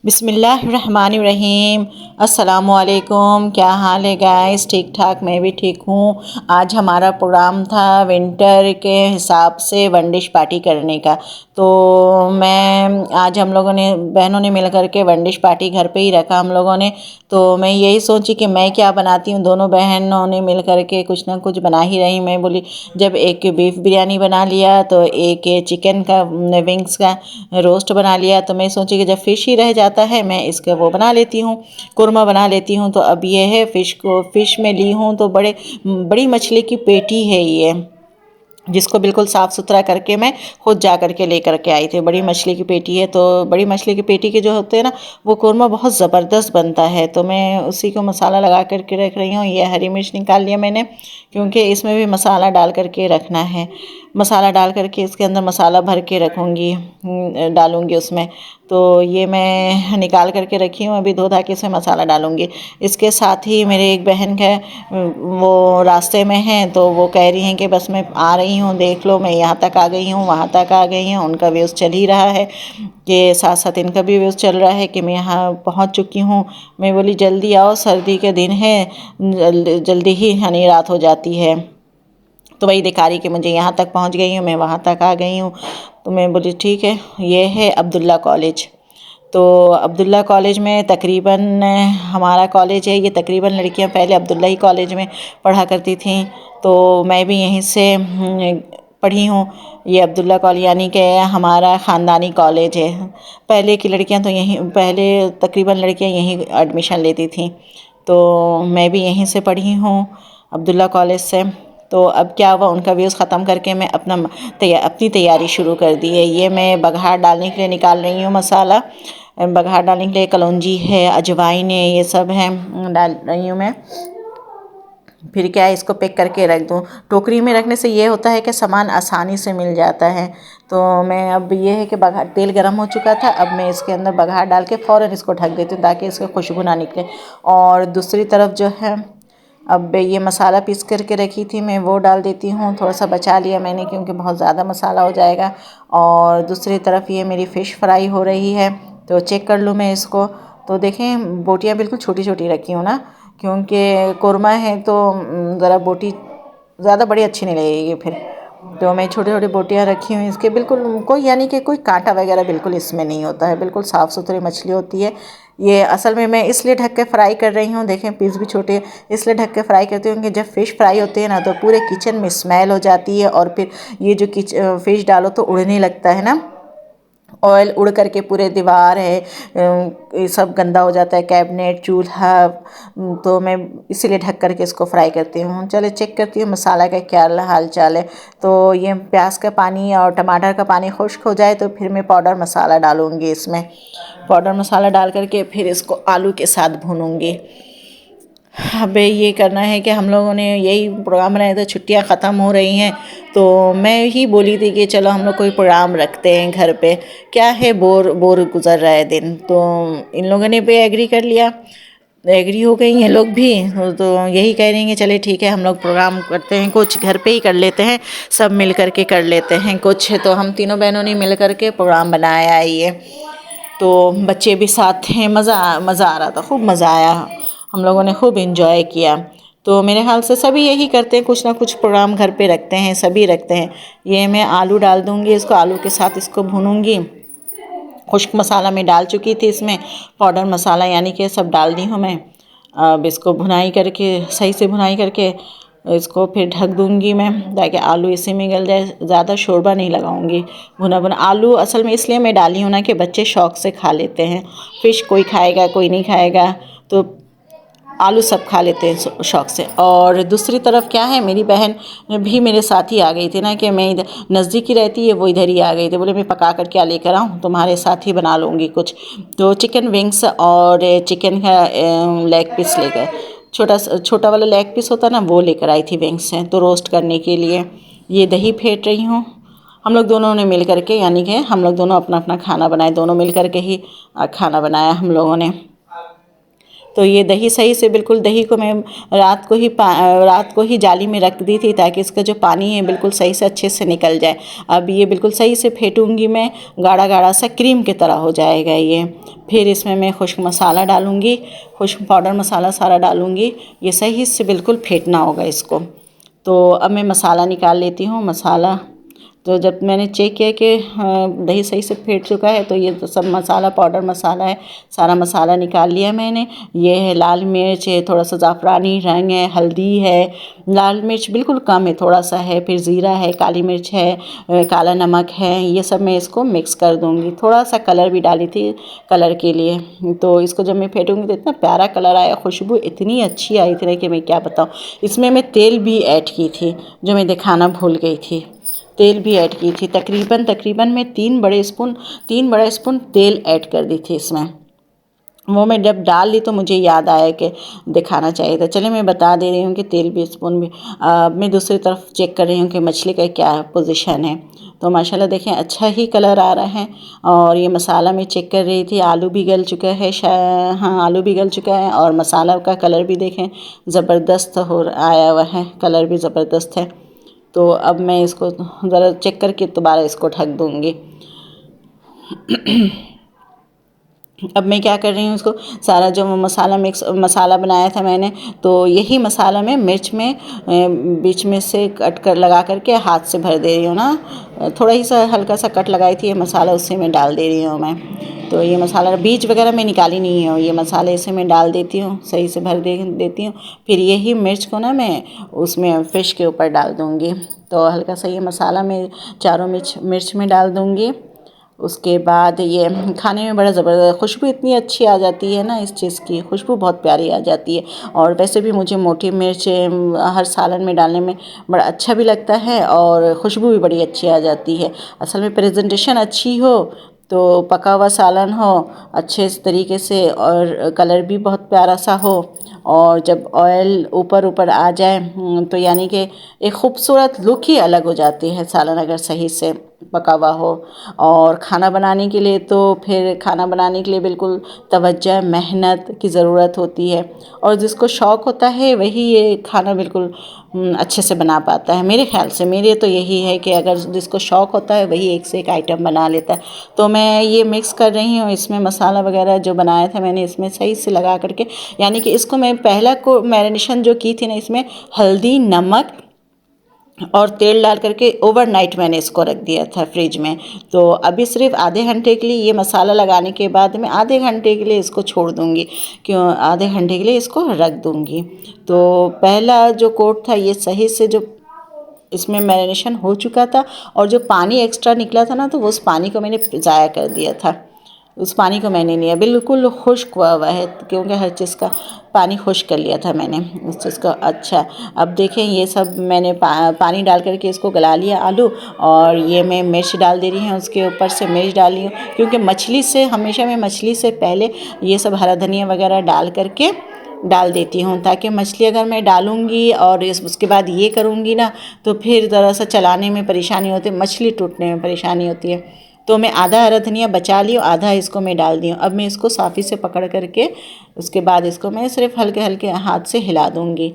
बिस्मिल्लाहिर्रहमानिर्रहीम। अस्सलामुअलैकुम। क्या हाल है गाइस? ठीक ठाक, मैं भी ठीक हूँ। आज हमारा प्रोग्राम था विंटर के हिसाब से वन डिश पार्टी करने का। तो मैं आज हम लोगों ने बहनों ने मिल कर के वन डिश पार्टी घर पे ही रखा हम लोगों ने। तो मैं यही सोची कि मैं क्या बनाती हूँ। दोनों बहनों ने मिल कर के कुछ ना कुछ बना ही रही। मैं बोली जब एक बीफ बिरयानी बना लिया तो एक चिकन का विंग्स का रोस्ट बना लिया, तो मैं सोची कि जब फ़िश ही रह जाता है मैं इसका वो बना लेती हूँ, कुरमा बना लेती हूँ। तो अब ये है फ़िश में ली हूँ तो बड़ी मछली की पेटी है ये, जिसको बिल्कुल साफ़ सुथरा करके मैं खुद जा कर के लेकर के आई थी। बड़ी मछली की पेटी है, तो बड़ी मछली की पेटी के जो होते हैं ना, वो कोरमा बहुत ज़बरदस्त बनता है। तो मैं उसी को मसाला लगा करके रख रही हूँ। ये हरी मिर्च निकाल लिया मैंने, क्योंकि इसमें भी मसाला डाल करके रखना है। मसाला डाल करके इसके अंदर मसाला भर के रखूँगी, डालूँगी उसमें। तो ये मैं निकाल करके रखी हूँ, अभी धो धा के इसमें मसाला डालूँगी। इसके साथ ही मेरे एक बहन का वो रास्ते में हैं, तो वो कह रही हैं कि बस मैं आ रही हूँ, देख लो मैं यहाँ तक आ गई हूँ, वहाँ तक आ गई हूँ। उनका व्यूज़ चल ही रहा है कि साथ साथ इनका भी व्यूज़ चल रहा है कि मैं यहाँ पहुँच चुकी हूँ। मैं बोली जल्दी आओ, सर्दी के दिन है, जल्दी ही यानी रात हो जाती है। तो वही दिखा रही कि मुझे यहाँ तक पहुँच गई हूँ, मैं वहाँ तक आ गई हूँ। तो मैं बोली ठीक है। ये है अब्दुल्ला कॉलेज। तो अब्दुल्ला कॉलेज में तकरीबन हमारा कॉलेज है ये, तकरीबन लड़कियां पहले अब्दुल्ला ही कॉलेज में पढ़ा करती थीं। तो मैं भी यहीं से पढ़ी हूँ। ये अब्दुल्ला कॉलेज यानी कि हमारा ख़ानदानी कॉलेज है। पहले की लड़कियां तो यहीं, पहले तकरीबन लड़कियां यहीं एडमिशन लेती थीं। तो मैं भी यहीं से पढ़ी हूँ, अब्दुल्ला कॉलेज से। तो अब क्या हुआ, उनका व्यूज़ ख़त्म करके मैं अपनी तैयारी शुरू कर दी है। ये मैं बघार डालने के लिए निकाल रही हूँ मसाला। बघार डालने के लिए कलौंजी है, अजवाइन है, ये सब है, डाल रही हूँ मैं। फिर क्या है, इसको पैक करके रख दूँ। टोकरी में रखने से ये होता है कि सामान आसानी से मिल जाता है। तो मैं अब ये है कि बघार, तेल गर्म हो चुका था, अब मैं इसके अंदर बघार डाल के फ़ौरन इसको ढक देती हूँ ताकि इसकी खुशबू ना निकले। और दूसरी तरफ जो है, अब ये मसाला पीस करके रखी थी मैं, वो डाल देती हूँ। थोड़ा सा बचा लिया मैंने क्योंकि बहुत ज़्यादा मसाला हो जाएगा। और दूसरी तरफ ये मेरी फ़िश फ्राई हो रही है, तो चेक कर लूँ मैं इसको। तो देखें, बोटियाँ बिल्कुल छोटी छोटी रखी हूँ ना, क्योंकि कोरमा है तो ज़रा बोटी ज़्यादा बड़ी अच्छी नहीं लगेगी फिर। तो मैं छोटी छोटी बोटियाँ रखी हुई इसके, बिल्कुल कोई यानी कि कोई कांटा वगैरह बिल्कुल इसमें नहीं होता है, बिल्कुल साफ़ सुथरी मछली होती है ये। असल में मैं इसलिए ढक के फ्राई कर रही हूँ, देखें पीस भी छोटे हैं, इसलिए ढक के फ्राई करती हूँ कि जब फ़िश फ्राई होती है ना तो पूरे किचन में स्मेल हो जाती है। और फिर ये जो फ़िश डालो तो उड़ने लगता है ना, ऑयल उड़ करके पूरे दीवार है, ये सब गंदा हो जाता है, कैबिनेट, चूल्हा। तो मैं इसीलिए ढक करके इसको फ्राई करती हूँ। चले चेक करती हूँ मसाला का क्या हाल चाल है। तो ये प्याज का पानी और टमाटर का पानी खुश्क हो जाए तो फिर मैं पाउडर मसाला डालूँगी इसमें। पाउडर मसाला डाल करके फिर इसको आलू के साथ भूनूँगी। अब ये करना है कि हम लोगों ने यही प्रोग्राम बनाया था, छुट्टियां ख़त्म हो रही हैं तो मैं ही बोली थी कि चलो हम लोग कोई प्रोग्राम रखते हैं घर पे। क्या है, बोर बोर गुजर रहा है दिन। तो इन लोगों ने भी एग्री कर लिया, एग्री हो गई हैं लोग भी। तो यही कह रही हैं चले ठीक है, हम लोग प्रोग्राम करते हैं, कुछ घर पे ही कर लेते हैं, सब मिल कर के कर लेते हैं कुछ। तो हम तीनों बहनों ने मिल कर के प्रोग्राम बनाया है ये। तो बच्चे भी साथ हैं, मज़ा आ रहा था, खूब मज़ा आया, हम लोगों ने खूब इन्जॉय किया। तो मेरे ख्याल से सभी यही करते हैं, कुछ ना कुछ प्रोग्राम घर पे रखते हैं, सभी रखते हैं। ये मैं आलू डाल दूँगी इसको, आलू के साथ इसको भूनूँगी। खुश्क मसाला मैं डाल चुकी थी इसमें, पाउडर मसाला यानी कि सब डाल दी हूँ मैं। अब इसको भुनाई करके, सही से भुनाई करके इसको फिर ढक दूँगी मैं ताकि आलू इसी में गल जाए। ज़्यादा शोरबा नहीं लगाऊँगी, भुना भुना आलू असल में इसलिए मैं डाली हूँ ना कि बच्चे शौक़ से खा लेते हैं। फ़िश कोई खाएगा कोई नहीं खाएगा, तो आलू सब खा लेते हैं शौक़ से। और दूसरी तरफ क्या है, मेरी बहन भी मेरे साथ ही आ गई थी ना, कि मैं इधर नज़दीक ही रहती है, वो इधर ही आ गई थी। बोले मैं पका कर क्या लेकर आऊँ, तुम्हारे साथ ही बना लूँगी कुछ। तो चिकन विंग्स और चिकन का लेग पीस लेकर, छोटा वाला लेग पीस होता ना, वो लेकर आई थी विंग्स हैं, तो रोस्ट करने के लिए। ये दही फेंट रही हूँ। हम लोग दोनों ने मिल करके, यानी कि हम लोग दोनों अपना अपना खाना बनाए, दोनों मिल करके ही खाना बनाया हम लोगों ने। तो ये दही सही से बिल्कुल, दही को मैं रात को ही जाली में रख दी थी ताकि इसका जो पानी है बिल्कुल सही से अच्छे से निकल जाए। अब ये बिल्कुल सही से फेंटूंगी मैं, गाढ़ा गाढ़ा सा क्रीम की तरह हो जाएगा ये। फिर इसमें मैं खुश्क मसाला डालूँगी, खुश्क पाउडर मसाला सारा डालूँगी। ये सही से बिल्कुल फेंटना होगा इसको। तो अब मैं मसाला निकाल लेती हूँ। मसाला तो जब मैंने चेक किया कि दही सही से फेंट चुका है, तो ये तो सब मसाला, पाउडर मसाला है, सारा मसाला निकाल लिया मैंने। ये है लाल मिर्च है, थोड़ा सा ज़ाफ़रानी रंग है, हल्दी है, लाल मिर्च बिल्कुल कम है, थोड़ा सा है, फिर ज़ीरा है, काली मिर्च है, काला नमक है। ये सब मैं इसको मिक्स कर दूँगी। थोड़ा सा कलर भी डाली थी कलर के लिए। तो इसको जब मैं फेंटूँगी तो इतना प्यारा कलर आया, खुशबू इतनी अच्छी आई थी ना कि मैं क्या बताऊँ। इसमें मैं तेल भी ऐड की थी जो मैं दिखाना भूल गई थी, तेल भी ऐड की थी। तकरीबन मैं 3 बड़े स्पून तेल ऐड कर दी थी इसमें। वो मैं जब डाल ली तो मुझे याद आया कि दिखाना चाहिए था। चलिए मैं बता दे रही हूँ कि तेल भी स्पून भी। मैं दूसरी तरफ चेक कर रही हूँ कि मछली का क्या पोजीशन है। तो माशाल्लाह देखें अच्छा ही कलर आ रहा है। और ये मसाला मैं चेक कर रही थी, आलू भी गल चुका है, हाँ आलू भी गल चुका है। और मसाला का कलर भी देखें ज़बरदस्त आया हुआ है, कलर भी ज़बरदस्त है। तो अब मैं इसको ज़रा चेक करके दोबारा इसको ढक दूँगी। अब मैं क्या कर रही हूँ, इसको सारा जो मसाला बनाया था मैंने, तो यही मसाला मैं मिर्च में बीच में से कट कर लगा करके हाथ से भर दे रही हूँ ना। थोड़ा ही सा हल्का सा कट लगाई थी ये मसाला, उससे मैं डाल दे रही हूँ मैं। तो ये मसाला बीज वगैरह मैं निकाली नहीं है, ये मसाले इसे मैं डाल देती हूँ, सही से भर देती हूँ। फिर यही मिर्च को ना मैं उसमें फ़िश के ऊपर डाल दूँगी। तो हल्का सा ये मसाला मैं चारों मिर्च में डाल दूँगी। उसके बाद ये खाने में बड़ा ज़बरदस्त खुशबू इतनी अच्छी आ जाती है ना, इस चीज़ की खुशबू बहुत प्यारी आ जाती है। और वैसे भी मुझे मोटी मिर्च हर सालन में डालने में बड़ा अच्छा भी लगता है और खुशबू भी बड़ी अच्छी आ जाती है। असल में प्रेजेंटेशन अच्छी हो तो पका हुआ सालन हो अच्छे तरीके से, और कलर भी बहुत प्यारा सा हो, और जब ऑयल ऊपर ऊपर आ जाए तो यानी कि एक खूबसूरत लुक ही अलग हो जाती है सालन अगर सही से पका हुआ हो। और खाना बनाने के लिए तो फिर खाना बनाने के लिए बिल्कुल तवज्जो मेहनत की ज़रूरत होती है, और जिसको शौक़ होता है वही ये खाना बिल्कुल अच्छे से बना पाता है। मेरे ख़्याल से मेरे तो यही है कि अगर जिसको शौक़ होता है वही एक से एक आइटम बना लेता है। तो मैं ये मिक्स कर रही हूँ, इसमें मसाला वगैरह जो बनाया था मैंने इसमें सही से लगा करके, यानी कि इसको मैं पहला को मैरिनेशन जो की थी ना, इसमें हल्दी, नमक और तेल डाल करके ओवरनाइट मैंने इसको रख दिया था फ्रिज में। तो अभी सिर्फ आधे घंटे के लिए, ये मसाला लगाने के बाद मैं आधे घंटे के लिए इसको छोड़ दूँगी, क्यों आधे घंटे के लिए इसको रख दूँगी। तो पहला जो कोट था ये सही से जो इसमें मैरिनेशन हो चुका था, और जो पानी एक्स्ट्रा निकला था ना, तो उस पानी को मैंने ज़ाया कर दिया था। उस पानी को मैंने लिया, बिल्कुल खुश्क हुआ है, क्योंकि हर चीज़ का पानी खुश्क कर लिया था मैंने उस चीज़ का। अच्छा, अब देखें ये सब मैंने पानी डाल करके इसको गला लिया आलू, और ये मैं मिर्च डाल दे रही हूँ, उसके ऊपर से मिर्च डाली हूँ, क्योंकि मछली से हमेशा मैं मछली से पहले ये सब हरा धनिया वगैरह डाल करके डाल देती हूँ, ताकि मछली अगर मैं डालूँगी और उसके बाद ये करूँगी ना, तो फिर ज़रा सा चलाने में परेशानी होती है, मछली टूटने में परेशानी होती है। तो मैं आधा हरा धनिया बचा ली, आधा इसको मैं डाल दी हूँ। अब मैं इसको साफ़ी से पकड़ करके उसके बाद इसको मैं सिर्फ हल्के हल्के हाथ से हिला दूँगी।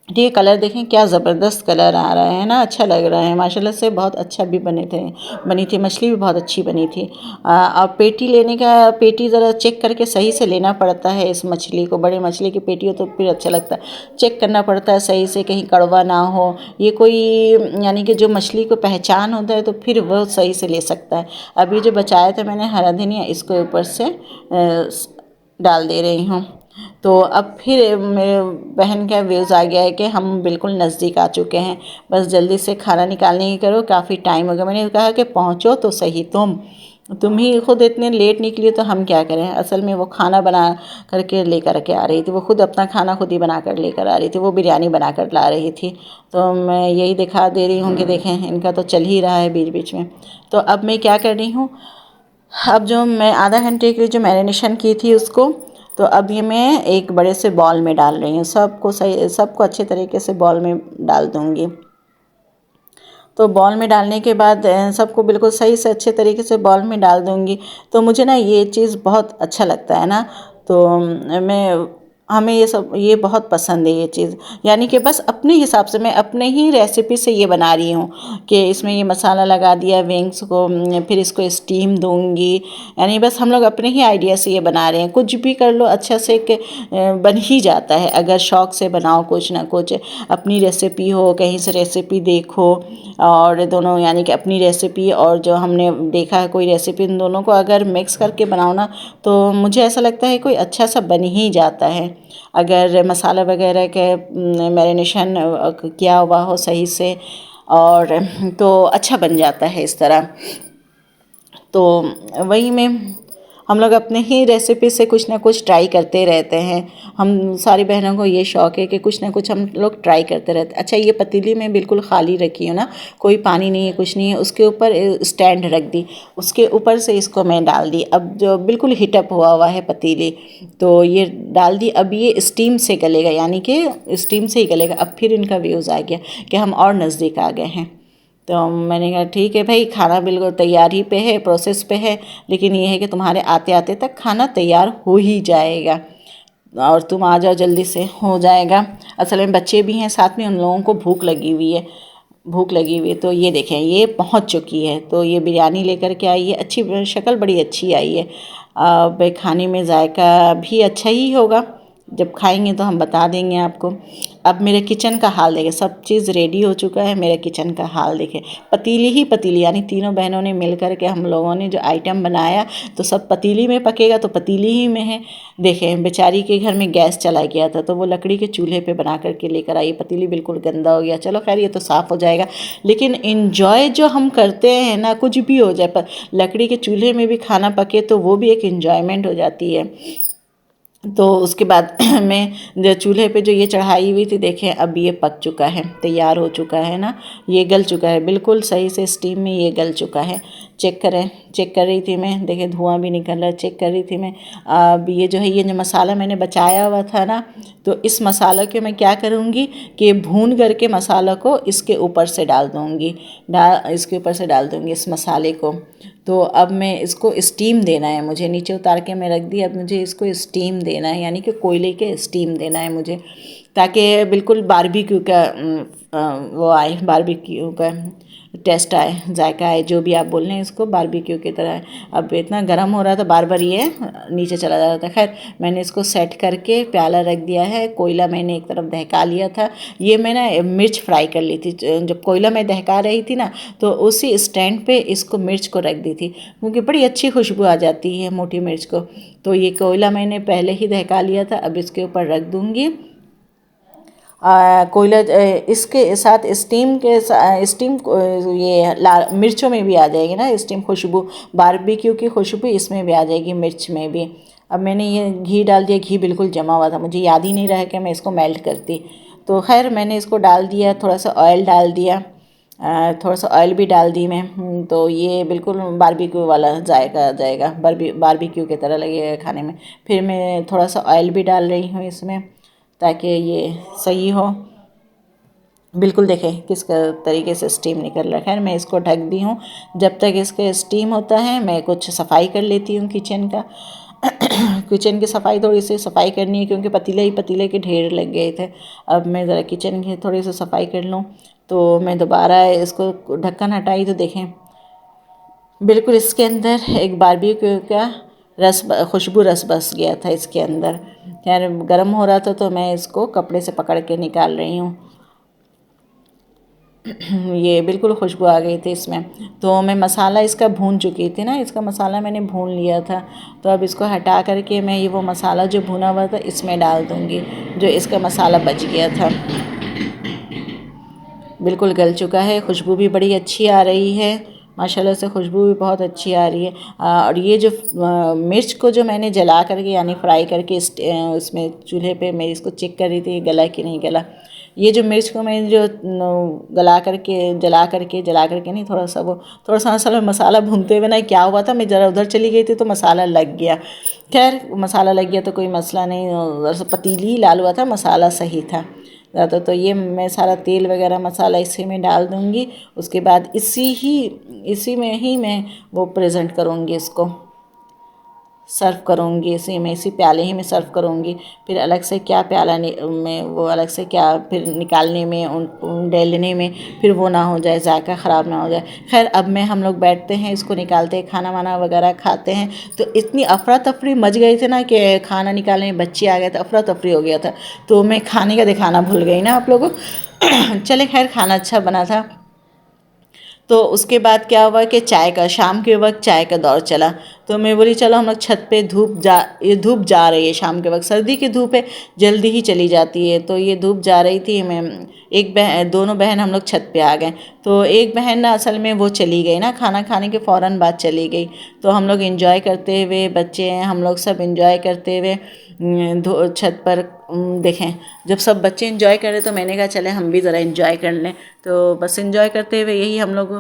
ठीक है, कलर देखें क्या ज़बरदस्त कलर आ रहा है ना, अच्छा लग रहा है माशाल्लाह से, बहुत अच्छा भी बनी थी मछली भी बहुत अच्छी बनी थी। और पेटी ज़रा चेक करके सही से लेना पड़ता है इस मछली को। बड़े मछली की पेटी हो तो फिर अच्छा लगता है, चेक करना पड़ता है सही से, कहीं कड़वा ना हो। ये कोई यानी कि जो मछली को पहचान होता है तो फिर वह सही से ले सकता है। अभी जो बचाया था मैंने हरा धनिया, इसको ऊपर से डाल दे रही हूँ। तो अब फिर मेरे बहन का व्यूज़ आ गया है कि हम बिल्कुल नज़दीक आ चुके हैं, बस जल्दी से खाना निकालने की करो, काफ़ी टाइम हो गया। मैंने कहा कि पहुँचो तो सही, तुम ही खुद इतने लेट निकली तो हम क्या करें। असल में वो खाना बना करके लेकर के आ रही थी, वो खुद अपना खाना खुद ही बना कर लेकर आ रही थी, वो बिरयानी बना कर ला रही थी। तो मैं यही दिखा दे रही हूँ कि देखें इनका तो चल ही रहा है बीच बीच में। तो अब मैं क्या कर रही हूँ, अब जो मैं आधा घंटे के लिए जो मैरिनेशन की थी उसको, तो अब ये मैं एक बड़े से बॉल में डाल रही हूँ। सबको अच्छे तरीके से बॉल में डाल दूँगी। तो बॉल में डालने के बाद सबको बिल्कुल सही से अच्छे तरीके से बॉल में डाल दूँगी। तो मुझे ना ये चीज़ बहुत अच्छा लगता है ना, तो मैं हमें ये बहुत पसंद है ये चीज़, यानी कि बस अपने हिसाब से मैं अपने ही रेसिपी से ये बना रही हूँ कि इसमें ये मसाला लगा दिया विंग्स को, फिर इसको स्टीम दूंगी। यानी बस हम लोग अपने ही आइडिया से ये बना रहे हैं। कुछ भी कर लो अच्छा से कि बन ही जाता है अगर शौक़ से बनाओ कुछ ना कुछ। अपनी रेसिपी हो, कहीं से रेसिपी देखो, और दोनों यानी कि अपनी रेसिपी और जो हमने देखा है कोई रेसिपी, इन दोनों को अगर मिक्स करके बनाओ ना तो मुझे ऐसा लगता है कोई अच्छा सा बन ही जाता है। अगर मसाला वगैरह के मैरिनेशन किया हुआ हो सही से, और तो अच्छा बन जाता है इस तरह। तो वही मैं हम लोग अपने ही रेसिपी से कुछ ना कुछ ट्राई करते रहते हैं। हम सारी बहनों को ये शौक़ है कि कुछ ना कुछ हम लोग ट्राई करते रहते हैं। अच्छा, ये पतीली में बिल्कुल खाली रखी हूँ ना, कोई पानी नहीं है, कुछ नहीं है। उसके ऊपर स्टैंड रख दी, उसके ऊपर से इसको मैं डाल दी। अब जो बिल्कुल हीटअप हुआ हुआ है पतीली, तो ये डाल दी। अब ये स्टीम से गलेगा, यानी कि स्टीम से ही गलेगा। अब फिर इनका व्यूज़ आ गया कि हम और नज़दीक आ गए हैं। तो मैंने कहा ठीक है भाई, खाना बिल्कुल तैयार ही पे है, प्रोसेस पे है, लेकिन ये है कि तुम्हारे आते आते तक खाना तैयार हो ही जाएगा और तुम आ जाओ, जल्दी से हो जाएगा। असल में बच्चे भी हैं साथ में, उन लोगों को भूख लगी हुई है, भूख लगी हुई है। तो ये देखें, ये पहुंच चुकी है। तो ये बिरयानी लेकर के आई है, अच्छी शक्ल बड़ी अच्छी आई है। अब खाने में जायका भी अच्छा ही होगा, जब खाएंगे तो हम बता देंगे आपको। अब मेरे किचन का हाल देखें, सब चीज़ रेडी हो चुका है। मेरे किचन का हाल देखें, पतीली ही पतीली, यानी तीनों बहनों ने मिल कर के हम लोगों ने जो आइटम बनाया तो सब पतीली में पकेगा, तो पतीली ही में है। देखें, बेचारी के घर में गैस चला गया था तो वो लकड़ी के चूल्हे पे बना करके लेकर आई। पतीली बिल्कुल गंदा हो गया, चलो खैर ये तो साफ़ हो जाएगा। लेकिन इन्जॉय जो हम करते हैं ना, कुछ भी हो जाए पर लकड़ी के चूल्हे में भी खाना पके तो वो भी एक इन्जॉयमेंट हो जाती है। तो उसके बाद मैं जो चूल्हे पे जो ये चढ़ाई हुई थी, देखें अब ये पक चुका है, तैयार हो चुका है ना, ये गल चुका है बिल्कुल सही से, स्टीम में ये गल चुका है। चेक करें, चेक कर रही थी मैं, देखें धुआं भी निकल रहा है, चेक कर रही थी मैं। अब ये जो मसाला मैंने बचाया हुआ था ना, तो इस मसाला के मैं क्या करूँगी कि भून करके मसाला को इसके ऊपर से डाल दूँगी, इसके ऊपर से डाल दूँगी इस मसाले को। तो अब मैं इसको स्टीम देना है, मुझे नीचे उतार के मैं रख दी। अब मुझे इसको स्टीम देना है, यानी कि कोयले के स्टीम देना है मुझे, ताकि बिल्कुल बारबेक्यू का वो आए, बारबेक्यू का टेस्ट आए, जायका आए, जो भी आप बोल रहे हैं इसको, बारबेक्यू की तरह है। अब इतना गर्म हो रहा था, बार बार ये नीचे चला जा रहा था। खैर मैंने इसको सेट करके प्याला रख दिया है। कोयला मैंने एक तरफ दहका लिया था। ये मैं ना मिर्च फ्राई कर ली थी, जब कोयला मैं दहका रही थी ना, तो उसी स्टैंड पे इसको मिर्च को रख दी थी, क्योंकि बड़ी अच्छी खुशबू आ जाती है मोटी मिर्च को। तो ये कोयला मैंने पहले ही दहका लिया था, अब इसके ऊपर रख दूँगी कोयला। इसके साथ स्टीम ये लाल मिर्चों में भी आ जाएगी ना स्टीम खुशबू, बारबेक्यू की खुशबू इसमें भी आ जाएगी, मिर्च में भी। अब मैंने ये घी डाल दिया, घी बिल्कुल जमा हुआ था, मुझे याद ही नहीं रहा कि मैं इसको मेल्ट करती। तो खैर मैंने इसको डाल दिया, थोड़ा सा ऑयल डाल दिया, थोड़ा सा ऑयल भी डाल दी मैं। तो ये बिल्कुल बारबेक्यू वाला जायका आ जाएगा, बारबेक्यू की तरह लगेगा खाने में। फिर मैं थोड़ा सा ऑयल भी डाल रही हूँ इसमें, ताकि ये सही हो। बिल्कुल देखें किस तरीके से स्टीम निकल रहा है। खैर मैं इसको ढक दी हूँ, जब तक इसके स्टीम होता है मैं कुछ सफाई कर लेती हूँ किचन का। किचन की सफाई, थोड़ी सी सफाई करनी है, क्योंकि पतीले के ढेर लग गए थे। अब मैं ज़रा किचन की थोड़ी सी सफाई कर लूँ। तो मैं दोबारा इसको ढक्कन हटाई, तो देखें बिल्कुल इसके अंदर एक बारबेक्यू का खुशबू रस बस गया था इसके अंदर। खैर गर्म हो रहा था तो मैं इसको कपड़े से पकड़ के निकाल रही हूँ। ये बिल्कुल खुशबू आ गई थी इसमें। तो मैं मसाला इसका भून चुकी थी ना, इसका मसाला मैंने भून लिया था। तो अब इसको हटा करके मैं ये वो मसाला जो भुना हुआ था इसमें डाल दूँगी, जो इसका मसाला बच गया था। बिल्कुल गल चुका है, खुशबू भी बड़ी अच्छी आ रही है, माशाल्लाह से खुशबू भी बहुत अच्छी आ रही है। और ये जो मिर्च को जो मैंने जला करके यानी फ्राई करके उसमें चूल्हे पे मैं इसको चेक कर रही थी गला कि नहीं गला। ये जो मिर्च को मैं जो जला करके नहीं, थोड़ा सा असल में मसाला भूनते हुए ना क्या हुआ था, मैं ज़रा उधर चली गई थी तो मसाला लग गया। खैर मसाला लग गया तो कोई मसला नहीं, उधर से पतीली लाल हुआ था, मसाला सही था। तो ये मैं सारा तेल वगैरह मसाला इसी में डाल दूँगी। उसके बाद इसी में ही मैं वो प्रेजेंट करूँगी इसको। सर्व करूँगी, इसी प्याले ही में सर्व करूँगी। फिर अलग से क्या प्याला में वो अलग से क्या फिर निकालने में डालने में फिर वो ना हो जाए, जायका ख़राब ना हो जाए। खैर अब में हम लोग बैठते हैं, इसको निकालते हैं, खाना वाना वगैरह खाते हैं। तो इतनी अफरा तफरी मच गई थी ना कि खाना निकालने में बच्चे आ गए थे, अफरा तफरी हो गया था। तो मैं खाने का दिखाना भूल गई ना आप लोगों को। चले खैर खाना अच्छा बना था। तो उसके बाद क्या हुआ कि चाय का, शाम के वक्त चाय का दौर चला। तो मैं बोली चलो हम लोग छत पे ये धूप जा रही है शाम के वक्त, सर्दी की धूप है, जल्दी ही चली जाती है। तो ये धूप जा रही थी, मैं दोनों बहन हम लोग छत पे आ गए। तो एक बहन ना असल में वो चली गई ना, खाना खाने के फ़ौरन बाद चली गई। तो हम लोग इंजॉय करते हुए, बच्चे हैं हम लोग सब इंजॉय करते हुए छत पर देखें, जब सब बच्चे इंजॉय कर रहे तो मैंने कहा चले हम भी ज़रा इंजॉय कर लें। तो बस इंजॉय करते हुए यही हम लोग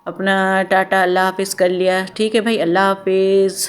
अपना टाटा अल्लाह हाफिज़ कर लिया। ठीक है भाई, अल्लाह हाफिज़।